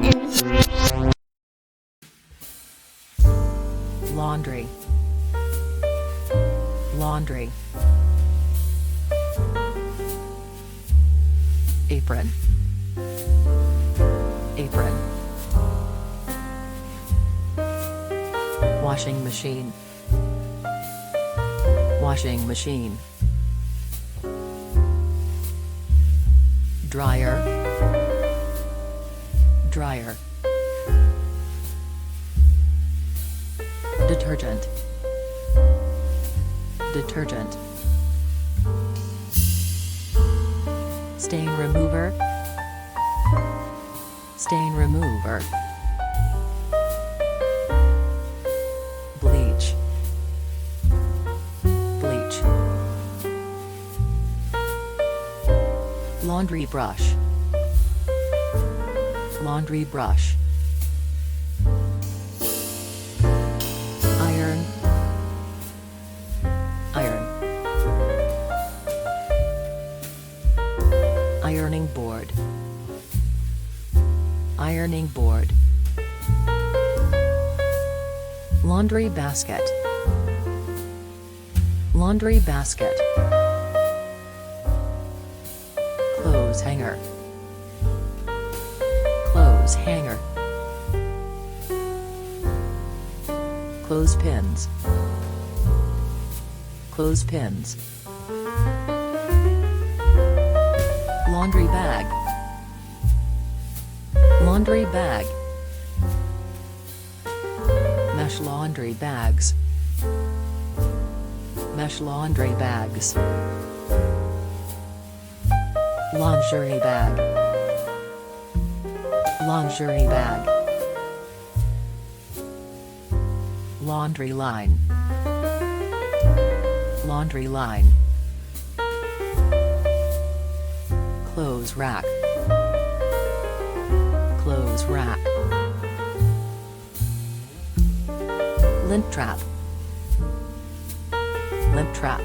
button. Laundry. Laundry. Apron. Apron. Washing machine. Washing machine. Dryer. Dryer. Detergent. Detergent. Stain remover. Stain remover. Bleach. Bleach. Laundry brush. Laundry brush. Iron. Iron. Ironing board. Ironing board. Laundry basket. Laundry basket. Clothes hanger. Clothes hanger. Clothespins. Clothespins. Laundry bag. Laundry bag. Mesh laundry bags. Mesh laundry bags. Lingerie bag. Lingerie bag. Laundry line. Laundry line. Clothes rack. Clothes rack. Lint trap. Lint trap.